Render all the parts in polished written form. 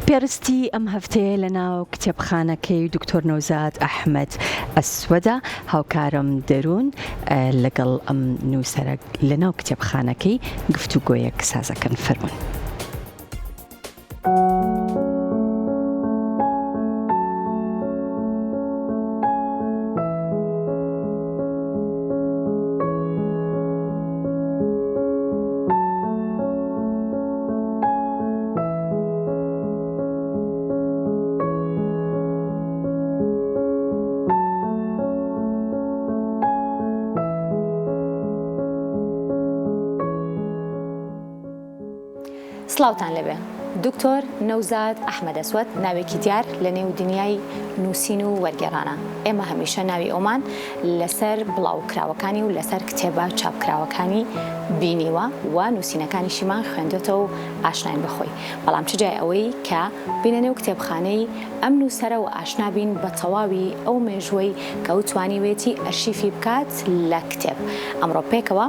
بيرستي أم هفتي لنا وكتب خانكي دكتور نوزاد أحمد السودة هاوكارم درون لقل أم نوسرق لنا وكتب خانكي قفتو قويك سازا كنفرمون. سلاوتان لبه دكتور نوزاد أحمد أسود ناوي كديار لنيو دنياي نوسينو ورجرانا إما هميشه ناوي أومان لسر بلاو كراوكاني ولسر كتابة شاب كراوكاني بينيوا ونوسينا كاني شمان خندتو عشناين بخوي بلام تجاي أوي كبينني وكتاب خاني أم نوسرا وعشنا بين بطواوي أو مجوي كوتواني ويتي أرشيفي بكات لكتاب أمرو بيكوا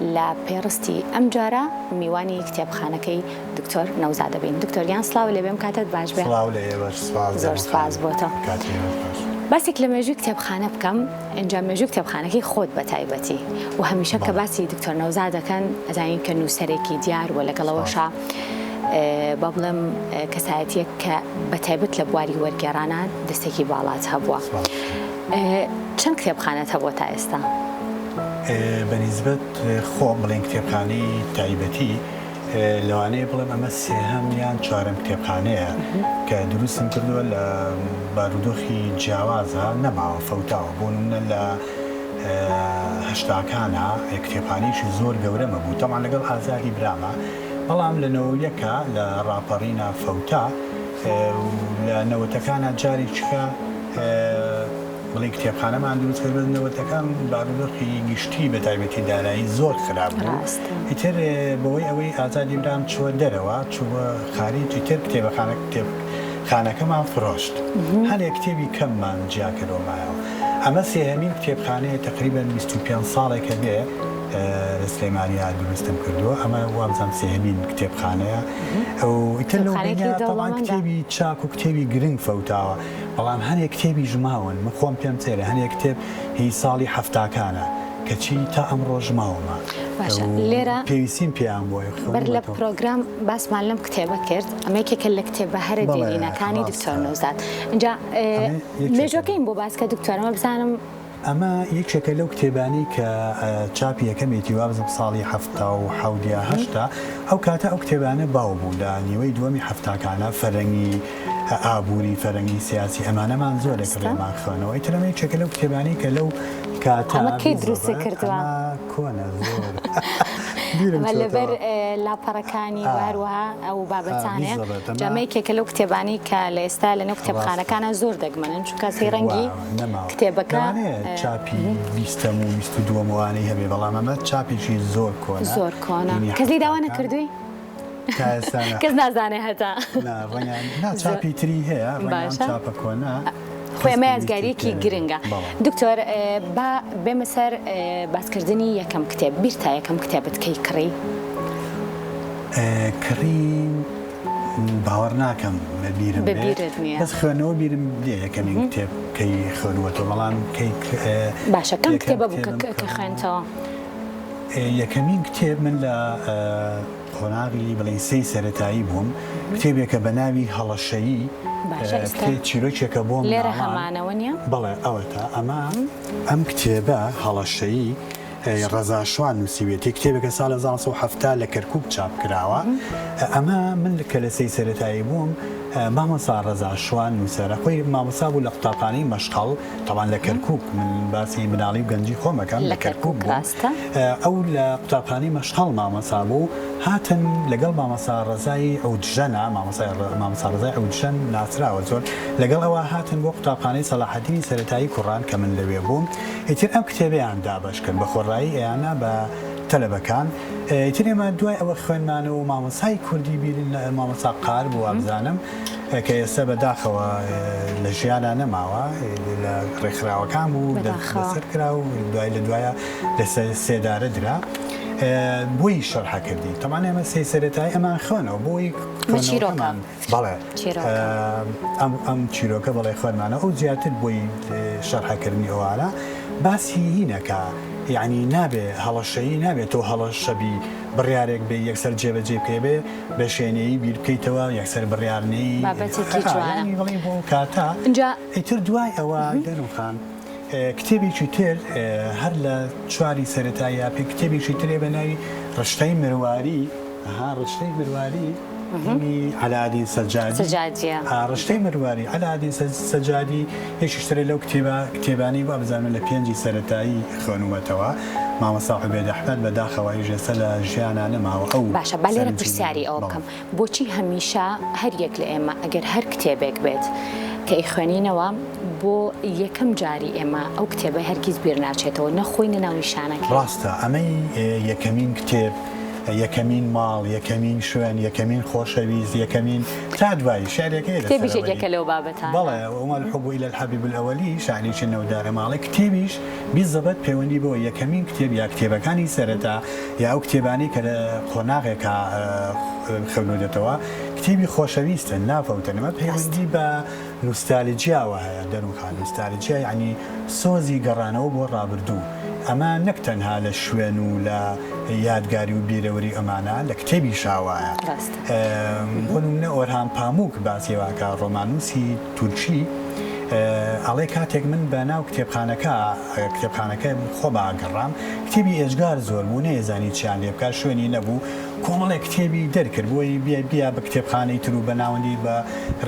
لا بيرستي أمجارة ميواني كتاب خانكي دكتور نوزاد بين دكتور يان سلاو اللي بهم كاتب باش بيه سلاو لي باش زور سپاس بوتا باسك لما جو كتاب خانه بكم انجا ما جو كتاب خانكي خود بتايبتي وهميشه كباسي دكتور نوزاد كان زين كانو سريكي ديار ولا قلوشا بابلم كسايتي كبتايبت لبواري ورقرانا دستكي بالات هبوا چند كتاب خانه هبوا تا استا بنسبة خو بلين كتابخاني تايبتي لو أنا بلم أما سهم يان شارم كتابخانة كدروس مكردو بارودوخي جوازها نمع فوتاو بون لا هشتا كانا كتابخاني شو زور جورة مبو طبعا لقل آزادي براما بلام لأنه يكا لرابرينا فوتا لأنه تكانا جاري شكا بڵێ کتێبخانەمان دروست کردنەوە تەکان بارودۆخی گشتی بە تایبەتی دارایی زۆر خراپ بوو. ئیتر بەوەی ئەوەی ئازادی برام چووە دەرەوە چووە خارج ئیتر کتێبخانەکەمان فرۆشت. هەندێک کتێبی کەممان جیا کردەوەمایەوە. ئەمە سێهەمین کتێبخانەیە تقریباً 25 ساڵێکە بێ لە سلێمانیا دروستم کردووە ئەمە وابزانم سێهەمین کتێبخانەیە و ئیتر لەو بینە تەڵان کتێبی چاک و کتێبی گرنگ فەوتاوە بەڵام هەندێک کتێبی ژماون من خۆم پێم چێرە هەندێک کتێب هی ساڵی هەفتاکانە کەچی تا ئەمڕۆ ژماوەمە لێرە پێویستیم پێیان بۆی بەر لە پرۆگرام باسمان لەم کتێبە کرد ئەمەیەکێکە لە کتێبە هەرە دینینەکانی دکتۆر نوزاد اینجا مێژوەکەین بۆ باسکە دکتۆرەمە بزانم ئەمە یەکێکە لەو کتێبانی کە چاپی یەکەمێتی وابزم ساڵی هەهتا ئەو کاتە ئەو کتێبانە باو بوو لە نیوەی دووەمی هەفتاکانە فەرەنگی ئابووری فەرەنگی سیاسی ئەمانەمان زۆرێک ڕێمان خوێنەوە ئیترەمە یەکێکە لەو کتێبانی کە لەو کاتە ئەمە کەی دروستی کردووە کۆنە زۆر ئەمە لەبەر لاپەڕەکانی هەروەها ئەو بابەتانێ جامەیەکێکە لەو کتێبانی کە لە ئێستا لەنێو کتێبخانەکانە زۆر دەگمەنن چونکە سەیڕەنگی کتێبەکە چاپی 20 و 22 وانەی هەبێ بەڵام ئەمە چاپیشی زۆر کۆنە زۆر کۆنە کەسی داوا نەکردووی؟ کەس نازانێ هەتا چاپی تری هەیە چاپە کۆنا خۆی ئەمە یادگاریەکی گرنگە دکتۆر با بێمە سەر باسکردنی یەکەم کتێب بیر تا یەکەم کتێبت کەی کڕی؟ کڕی باوەڕ ناکەم بیرم بەس خوێنەوە بیرم دێ یەکەمین کتێب کەی خوێنووەتەوە بەڵام باشە کەم کتێبە بوو کە خوێنتەوە؟ یەکەمین کتێب من لە قۆناغی بڵێ سەی سەرەتایی بووم کتێبێکە بە ناوی هەڵەشەیی چیرۆکێکە بۆم لێرە هەمانەوە نیە؟ بەڵێ ئەوەتە ئەمە ئەم کتێبە هەڵەشەیی ڕەزا شوان نووسیوێتی کتێبێکە ساڵ 1970 لە کەرکووک چاپ کراوە ئەمە من کە لە سەی سەرەتایی بووم مامۆستا ڕەزا شوان نووسەرە خۆی مامۆستا بوو لە قوتابخانەی مەشقەڵ تەڵان لە کەرکووک من باسی مناڵی و گەنجی خۆمەکەم لە کەرکووک ئەو لە قوتابخانەی مەشقەڵ مامۆستا بوو هاتن لەگەڵ مامۆستا ڕەزای ئەوجژەنە مامۆستا ڕەزای ئەوجژەن ناسراوە زۆر لەگەڵ ئەوە هاتن بۆ قوتابخانەی سەلاحەدینی سەرەتایی کوڕان کە من لەوێ بووم ئیتر ئەم کتێبیان دابەشکرد بە خۆڕایی ئەیانە بە تەلەبەکان ئیتر ئێمە دوای ئەوە خوێنمانەوە مامۆسای کوردی بیرن لە مامۆستا قار بوو وابزانم کە ئێستا بەداخەوە لە ژیانە نەماوە لە ڕێکخراوەکان بوو لەسەر کرا و دوای لە دوایە لە سێدارە درا بۆی شەرح کردی تەمان ئێمە سەرەتایی ئەمان خوێنەوە بۆی بەڵێ ئەم چیرۆکە بەڵێ خوێنمانە ئەو زیاتر بۆی شەرحکردنی ئەوانە باسی هینەکە یعنی نابێ هەڵەشەیی نابێت تۆ هەڵەش شەبی بڕیارێک بێ یەکسەر جێبەجێ بکەی بێ بە شوێنەیە بیر بکەیتەوە یەکسەر بڕیارنەی بڵێ بۆ کاتە ئیتر دوای ئەوە دەنوخان کتێبێکی تر هەر لە چواری سەرەتایی پێ کتێبێکی ترێ بە ناوی ڕشتەی مرواری ڕشتەی مرواری علادین سەجادی ڕشتەی مرواری علادین سەجادی یەکیشترێ لەو کتێبانی بە بزانن لە پێنجی سەرەتایی خوێنومەتەوە مامەستا عوبێد ئەحمەد بەداخەوە ژێسە لە ژیانە نەماوە ئەو باشە با لێرە پرسیاری ئەوە بکەم بۆچی هەمیشە هەر یەک لە ئێمە ئەگەر هەر کتێبێک بێت کە ئەیخوێنینەوە بۆ یەکەم جاری ئێمە ئەو کتێبە هەرگیز بیر ناچێتەوە نەخۆینە ناو نیشانەکە ڕاستە ئەمەی یەکەمین کتێب یەکەمین ماڵ یەکەمین شوێن یەکەمین خۆشەویست یەکەمین تا دوای شارێکی کتێبیشێکە لەو بابەتان بەڵێ وما الحب إلى الحبيب الأولي شاعریی نەودارە ماڵی کتێبیش بیزەبەت پەیوەندی بۆ یەکەمین کتێب یا کتێبەکانی سەرەتا یا ئەو کتێبانی کە لە قۆناغێکە خوێنودێتەوە کتێبی خۆشەویستە نافەوتەنەمە پەیوەندی بە نوستالجیاوە هەیە دەنوخان نوستالجیا یعنی سۆزی گەڕانەوە بۆ ڕابردوو ئەمە نەک تەنها لە شوێن و لە یادگاری و بیرەوەری ئەمانە لە کتێبی شاوایە بۆ نمونە ئۆرهان پاموک باسیێواکە ڕۆمانوسی تورکی ئەڵێ کاتێک من بە ناو کتێبخانەکە خۆ باگەڕام کتێبی ئێژگار زۆر بوو نەیەزانی چیان لێ بکات شوێنی نەبوو کۆمەڵێ کتێبی دەرکرد بۆی بیا بە کتێبخانەی تر و بە ناوەندی بە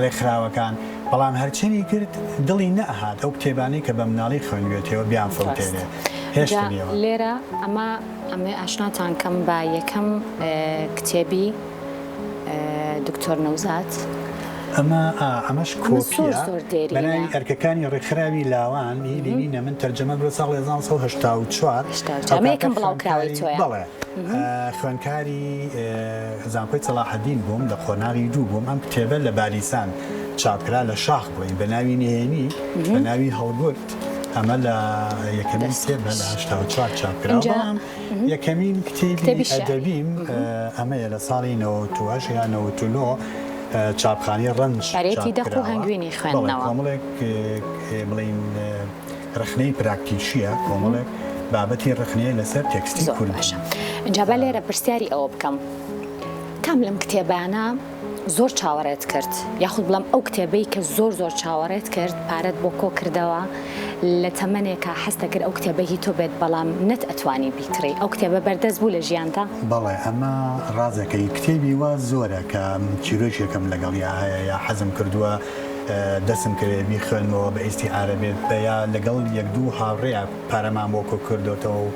ڕێکخراوەکان بەڵام هەرچێنی کرد دڵی نەهات ئەو کتێبانی کە بە مناڵی خوێنوێتەوە بیان فەوتێنێ لێرە ئەمە ئاشناتان کەم با یەکەم کتێبی دکتۆر نەوزات ئەمەش کۆپیە بەناوی ئەرکەکانی ڕێکخراوی لاوان لینە من تەرجەمە بۆ ساڵ 1984 بەڵێ خوێنکاری زانکۆی سەلاحەدین بووم لە خۆناغی دوو بووم ئەم کتێبە لە باریسان چاپکرا لە شاخ بڵین بە ناوی نهێنی بە ناوی هەڵگورد ئەمە لە یەکەمین کتێب لە 1984 چاپکرا یەکەمین کتێبی ئەدەبیم ئەمەیە لە ساڵی 1998 یا 1999 چاپخانی ڕەنج دەق و هەنگوینی خوێندنەوە کۆمەڵێک بڵین ڕخنەی پراکتیشیە کۆمەڵێک بابەتی ڕخنەیە لەسەر تێکستی کوردی اینجا بە لێرە پرسیاری ئەوە بکەم کام لەم کتێبانە زۆر چاوەڕێت کرد یاخود بڵام ئەو کتێبەی کە زۆر چاوەڕێت کرد پارەت بۆ کۆ کردەوە لە تەمەنێکە هەستە کرد ئەو کتێبەی تۆ بێت بەڵام نەت ئەتوانی بیکڕی ئەو کتێبە بەردەست بوو لە ژیانتا بەڵێ ئەمە ڕازەکەی کتێبی وا زۆرە کە چیرۆکێکم لەگەڵ یا هەیە یا حەزم کردووە دەسم کرێ بیخوێنەوە بە ئیستی عارەبێت بە یا لەگەڵ یەک دوو هاوڕێیە پارەمان بۆ کۆ کردوتەوە و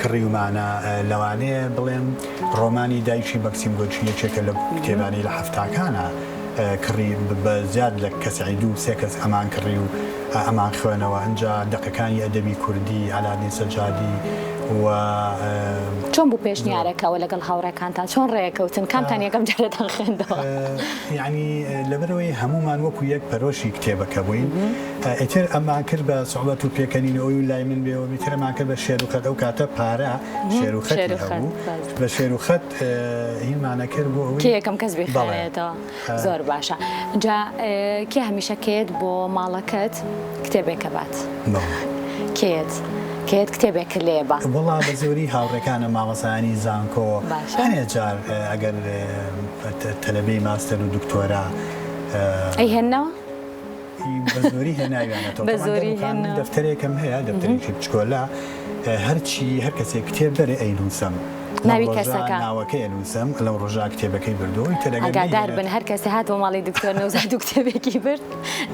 کڕیومانە لەوانەیە بڵێم ڕۆمانی دایکی مەکسیم گۆرچی یەکێکە لە کتێبانی لە هەفتاکانە کڕی بە زیاد لە کەسعی دوو سێ کەس ئەمان کڕی و ئەمان خوێنەوە ئەنجا دەقەکانی ئەدەبی کوردی علادین سەجادی و چۆن بوو پێشنیارەکەەوە لەگەڵ هاوڕێکانتان چۆن ڕێکەوتن کامتان یەکەم جارێتان خوێندەوە یعنی لەبەرەوەی هەمومان وەکو یەک پەرۆشی کتێبەکە بووین ئیتر ئەمان کرد بە سوحبەت و پێکەنینەوەی و لای من بێەوە میترەمان کرد بە شێروخەت ئەو کاتە پارە شێروخەتی هەبوو بە شێروخەت هینمانە کرد بۆ ئەوەی یەکەم کەس بخوێنێتەوە زۆر باشە اینجا کێ هەمیشەکێت بۆ ماڵەکەت کتێبێکە بات کێت کتێبێک لێبە وڵا بە زۆری هاوڕێکانە مامەسانی زانکۆ هەنێ جار ئەگەر تەلەبەی ماستەر و دکتۆرە ئەی هێنەوە بە زۆری هێناویانە دەفتەرێکم هەیە دەفتەرێکی بچکۆلا هەرچی هەر کەسێک کتێب بەرێ ئەینووسم ناوی کەسەکە ناوەکەی ئەنووسم لەو ڕۆژا کتێبەکەی بردەوەی ئەگادار بن هەر کەسێ هاتەوە ماڵی دکتۆر نەوزات و کتێبێکی برد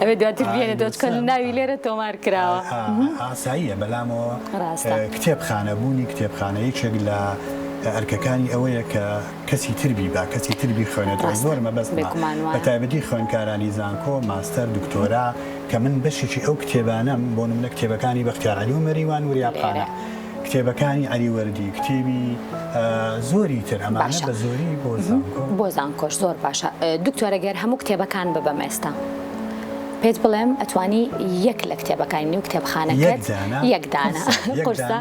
ئەوێ دواتر بێنێ دۆچکە ناوی لێرە تۆمار کراوە ئاساییە بەلامەوە کتێبخانە بوونی کتێبخانە یەکێک لە ئەرکەکانی ئەوەیە کە کەسی تربی با کەسی تربی خوێنێتەوە زۆر مەبەستمە بە تایبەتی خوێندکارانی زانکۆ ماستەر دکتۆرا کە من بەشێکی ئەو کتێبانەم بۆ نمونە کتێبەکانی بەختیار عەلی و مەریوان وریابخانە کتێبەکانی عەلیوەردی کتێبی زۆری تر ئەمانە بە زۆری بۆ زانکۆش زۆر باشە دکتۆرە گەر هەموو کتێبەکان ببەم ئێستا پێت بڵێم ئەتوانی یەک لە کتێبەکانی و کتێبخانەکەت یەکدانە قورسە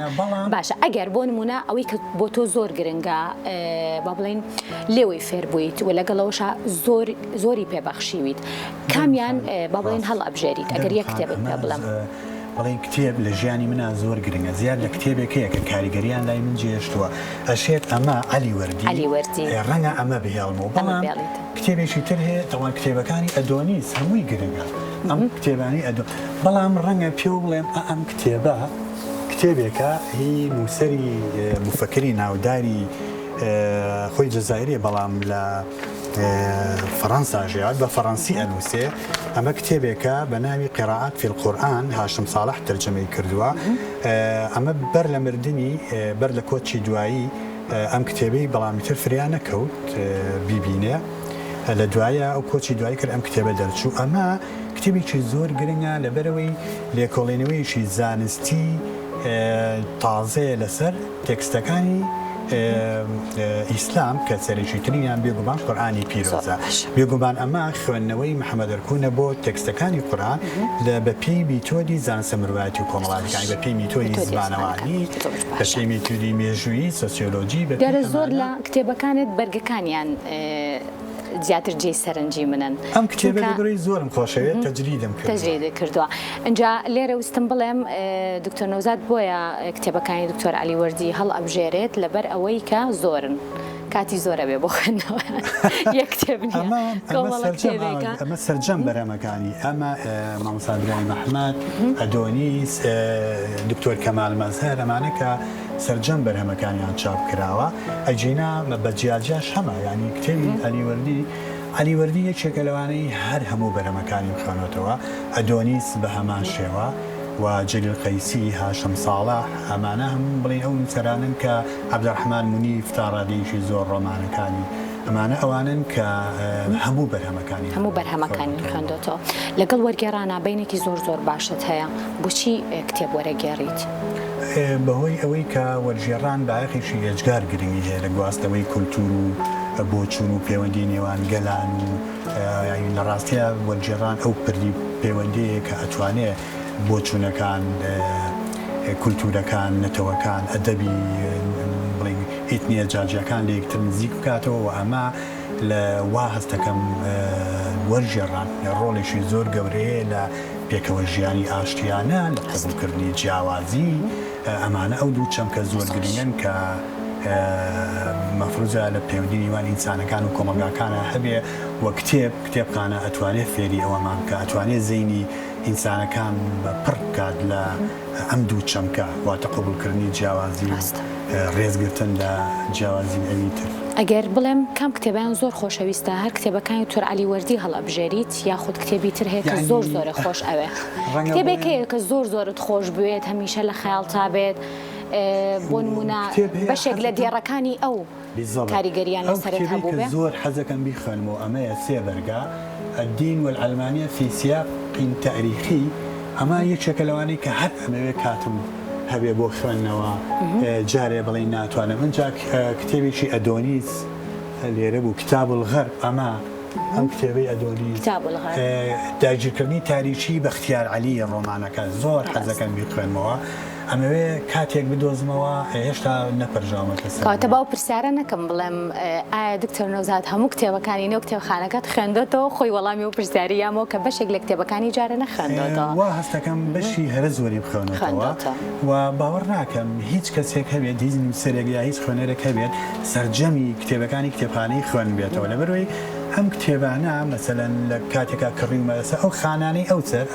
باشە ئەگەر بۆ نمونە ئەوەی کە بۆ تۆ زۆر گرنگە با بڵێن لێوەی فێر بوویت و لەگەڵەوەشە زۆری پێبەخشیویت کامیان با بڵێن هەڵ ئەبژێریت ئەگەر یەک کتێبت پێ بڵێم بەڵێن کتێب لە ژیانی منە زۆر گرنگە زیاد لە کتێبێکەیە کە کاریگەریان لای من جێشتووە ئەشێت ئەمە علی وەردی ڕەنگە ئەمە بهێڵمەوە بەڵام کتێبێکی تر هەیە تەوان کتێبەکانی ئەدۆنیس هەمووی گرنگە ئەم کتێبانی بەڵام ڕەنگە پێ بڵێم ئەم کتێبە کتێبێکە هی نووسری مفەکری ناوداری خۆی جەزایری بەڵام لە فەڕەنسا ژیاد بە فەڕەنسی ئەنووسێ ئەمە کتێبێکە بە ناوی قیراعات فی القورئان هاشم ساڵح تەرجەمەی کردووە ئەمە بەر لە مردنی بەر لە کۆچی دوایی ئەم کتێبەی بەڵامی تر فریان نەکەوت بیبینێ لە دوایە ئەو کۆچی دوایی کرد ئەم کتێبە دەرچوو ئەمە کتێبێکی زۆر گرنگە لەبەرەوەی لێکۆڵێنەوەیشی زانستی تازەیە لەسەر تێکستەکانی ئیسلام کە سەرێکی ترینیان بێگومان قورئانی پیرۆزە بێگومان ئەمە خوێندنەوەی محەممەد ئەرکوونە بۆ تێکستەکانی قورئان لە بەپێی میتۆدی زانسە مرۆڤایەتی و کۆمەڵایەتیەکانی بەپێی میتۆدی زمانەوانی بەپێی میتۆدی مێژوویی سۆسیۆلۆجی دیارە زۆر لە کتێبەکانت بەرگەکانیان زیاتر جێی سەرنجی منن ئەم کتێبەی زۆرم خۆشەوێت تەجریدی کردووە اینجا لێرە وستم بڵێم دکتۆر نەوزاد بۆیە کتێبەکانی دکتۆر علی وەردی هەڵ ئەبژێرێت لەبەر ئەوەی کە زۆرن کاتی زۆرە بێ بۆ خوێندنەوە یەک کتێب ئەمە سەرجەم بەرەمەکانی ئەمە مامۆستا برای محەممەد ئەدۆنیس دکتۆر کەمال مەزهەر ئەمانە کە سەرجەم بەرهەمەکانیان چاپ کراوە ئەجینا بە جیاجیاش هەمە ینی کتێبی علی وەردی یەکێکە لەوانەی هەر هەموو بەرهەمەکانی بخوێنێتەوە ئەدۆنیس بە هەمان شێوە و جەلیل قەیسی هاشم ساڵح ئەمانە هەموو بڵێن ئەو نووسەرانن کە عەبدوڕەحمان مونیف تا ڕادەیەکی زۆر ڕۆمانەکانی ئەمانە ئەوانن کە هەموو بەرهەمەکانی خوێندۆتەوە لەگەڵ وەرگێڕانە بینێکی زۆر باشت هەیە بۆچی کتێب وەرەگێڕیت؟ بەهۆی ئەوەی کە وەرژێڕان باەخێکی ئێجگار گرنگی هەیە لە گواستنەوەی کولتور و بۆچوون و پەیوەندی نێوان گەلان و لە ڕاستیە وەرجێڕان ئەو پردی پەیوەندیەیە کە ئەتوانێت بۆچوونەکان کولتورەکان نەتەوەکان ئەدەبی بڵێن ئیتنیە جاجیەکان لە یەکتر نزیک بکاتەوە و ئەمە لە وا هەستەکەم وەرژێڕان ڕۆڵێکی زۆر گەورەیە لە پێکەوە ژیانی ئاشتیانە لە قبولکردنی جیاوازی ئەمانە ئەو دوو چەمکە زۆر گرنگن کە مەفروزە لە پەیوەندی نێوان ئینسانەکان و کۆمەلگاکانە هەبێ وە کتێبخانە ئەتوانێت فێری ئەوەمان کە ئەتوانێت زەینی ئینسانەکان پڕ بکات لە ئەم دوو چەمکە واتە قبولکردنی جیاوازی ڕێزگرتن لە جیاوازی ئەوی تر ئەگەر بڵێم کام کتێبیان زۆر خۆشەویستە هەر کتێبەکانی دکتۆر علی وەردی هەڵەبژێریت یاخود کتێبی تر هەیە کە زۆرە خۆش ئەوێ کتێبێکەیە کە زۆرت خۆش بوێت هەمیشە لە خەیاڵ تابێت بۆ نمونە بەشێک لە دێڕەکانی ئەو کاریگەریان لەسەرت هەبوو بێ زۆر حەزەکەم بیخوێنمەوە ئەمەیە سێ بەرگا الدین والعلمانية في سياق تاريخي ئەمە یەکێکە لەوانەی کە هەر ئەمەوێ کاتم هەبێ بۆ خوێندنەوە جارێ بڵێ ناتوانم ئەجا کتێبێکی ئەدۆنیس لێرە بوو کتاب الغەرب ئەمە ئەم کتێبەی ئەدۆنیس داگیرکردنی تاریخی بەختیار عەلی ڕۆمانەکە زۆر حەزەکەم بیخوێنمەوە ئەمەوێ کاتێک بدۆزمەوە هێشتا نەپەرژاومە کەسە کاتە باو پرسیارە نەکەم بڵێم ئایا دکتۆر نەوزاد هەموو کتێبەکانی نێو کتێبخانەکەت خوێندۆتەوە خۆی وەڵامی و پرسیاری یامەوە کە بەشێک لە کتێبەکانی جارە نەخوێندۆتەوە وا هەستەکەم بەشی هەرە زۆری بخوێنێتەوە و باوەڕ ناکەم هیچ کەسێک هەبێت هیچ نووسەرێک یا هیچ خوێنەرێک هەبێت سەرجەمی کتێبەکانی کتێبخانەی خوێن بێتەوە لەبەرەوەی ئەم کتێبانە مەسەلەن لە کاتێکا کڕیومە لەسەر ئەو خانانەی ئەو سەر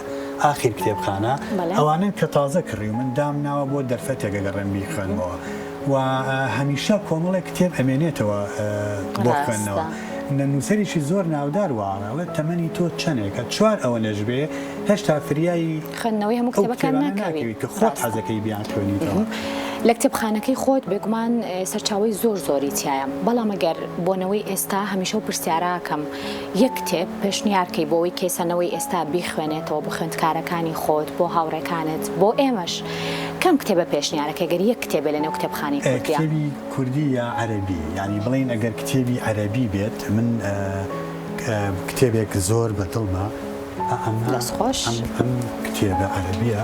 آخر کتێبخانە ئەوانن کە تازە کڕی و من دامناوە بۆ دەرفەتێکە گەڕێن بیخوێنەوە و هەمیشە کۆمەڵێک کتێب ئەمێنێتەوە بۆ خوێندنەوە نووسەرێکی زۆر ناودار وانەڵێت تەمەنی تۆ چەندێکە چوار ئەوە نەژبێ هێشتا فریایی خوێندنەوەی هەموو کتێبەکان ناکەوێت کە خۆت حەزەکەی بیان خوێنیتەوە لە کتێبخانەکەی خۆت بێگومان سەرچاوی زۆری تایە بەڵام ئەگەر بۆنەوەی ئێستا هەمیشە و پرسیاراکەم یەک کتێب پێشنیارکەی بۆەوەی کێسەنەوەی ئێستا بیخوێنێتەوە بە خوێندکارەکانی خۆت بۆ هاوڕێکانت بۆ ئێمەش کەم کتێبە پێشنیارەکە گەر یەک کتێبە لەنێو کتێبخانەی کوردیە کتێبی کوردی یا عەرەبی ینی بڵێن ئەگەر کتێبی عەرەبی بێت من کتێبێک زۆر بەدڵمە دەستخۆش ئەم کتێبە عەرەبیە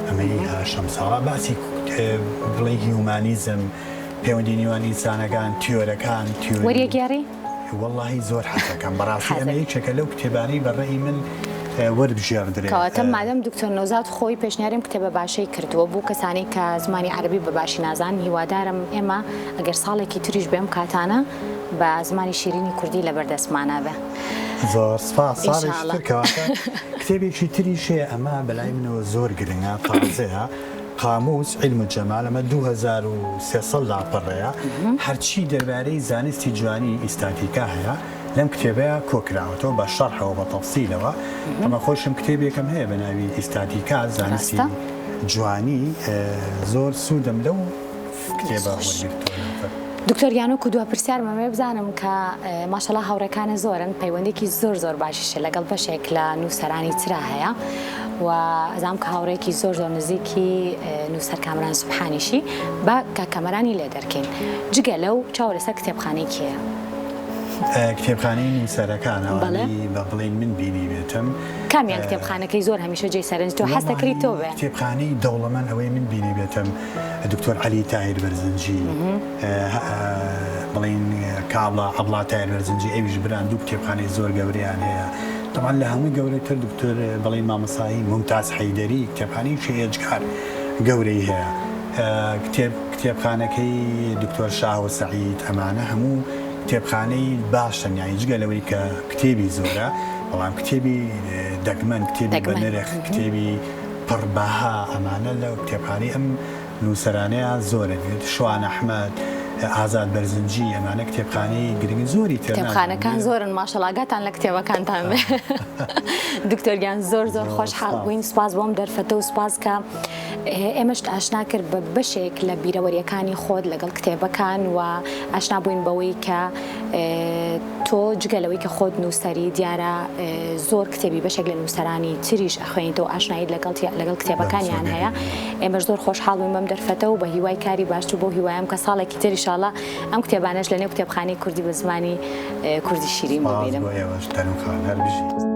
ئەمەی هاشەم ساڵە باسی بڵێ هیومانیزم پەیوەندی نێوان ئینسانەکان تیۆرەکان وەریەگێڕی واللهی زۆر حەزەکەم بەڕاستی ئەمە یەکێکە لەو کتێبانەی بەڕێی من وەربژێردرێت کەواتە مادەم دکتۆر نەوزاد خۆی پێشنیاریم کتێبە باشەی کردووە بوو کەسانی کە زمانی عەربی بە باشی نازان هیوادارم ئێمە ئەگەر ساڵێکی تریش بێم کاتانە بە زمانی شیرینی کوردی لەبەردەستمانە بێ زۆر سپاس ساڵێکی کەواتە کتێبێکی تریشێ ئەمە بەلای منەوە زۆر گرنگە تازەیە قاموس علم الجمال ئەمە 2300 لاپەڕەیە هەرچی دەربارەی زانستی جوانی ئیستاتیکا هەیە لەم کتێبەیە کۆکراوەتەوە بە شەرحەوە بە تەفسیلەوە ئەمە خۆشم کتێبێکم هەیە بە ناوی ئیستاتیکا زانستی جوانی زۆر سوودەم لەو کتێبە وەرگرتووە. دکتۆر یانۆ دو پرسیار مەمێ بزانم کە ماشەڵا هاوڕێکانە زۆرن پەیوەندێکی زۆر باشیشە لەگەڵ بەشێک لە نووسەرانی ترا هەیە و ئەزام کە هاوڕێکی زۆر نزیکی نووسەر کامران سوبحانیشی بە کاکەمەرانی لێ دەرکەین جگە لەو چاو لەسەر کتێبخانەی کێیە؟ کتێبخانەی نووسەرەکانەوە بە بڵین من بینی بێتم کامیان کتێبخانەکەی زۆر هەمیشە جێی سەرنج تۆ هەست دەکەیت تۆ بێ کتێبخانەی دەوڵەمەند ئەوەی من بینی بێتم دکتۆر عەلی تاهیر بەرزنجی بڵین کابڵا عەبڵا تاهیر بەرزنجی ئەویش بران دوو کتێبخانەی زۆر گەورەیان هەیە طبعا لە هەمووی گەورەتر دکتۆر بڵین مامەسایی ممتاز حەیدەری کتێبخانەیەکی هێجگار گەورەی هەیە کتێبخانەکەی دکتۆر شاهوە سەعید ئەمانە هەموو کتێبخانەی باشن یانی جگە لەوەی کە کتێبی زۆرە بەڵام کتێبی دەگمەن کتێبی بەنرخ کتێبی پڕبەها ئەمانە لەو کتێبخانەی ئەم نووسەرانەیە زۆرە شوان ئەحمەد ئازاد بەرزنجی ئەمانە کتێبخانەی گرنگی زۆری تر کتێبخانەکان زۆرن ماشەڵاگاتان لە کتێبەکانتان بێ دکتۆریان زۆر خۆشحاڵ بووین سپاس بۆم دەرفەتە و سپاس کە ئێمەش ئاشنا کرد بە بەشێک لە بیرەوەریەکانی خۆت لەگەڵ کتێبەکان و ئاشنا بووین بەوەی کە تۆ جگەلەوەی کە خۆت نووسەری دیارە زۆر کتێبی بەشێک لە نووسەرانی تریش ئەخوێنیتەوە ئاشنایی لەگەڵ کتێبەکانیان هەیە ئێمەش زۆر خۆشحاڵ بووین بەم دەرفەتە و بە هیوای کاری باشتر بۆ هیوایم کە ساڵێکی تر ئینشاڵڵا ئەم کتێبانەش لە نێو کتێبخانەی کوردی بە زمانی کوردی شیرین ببینم.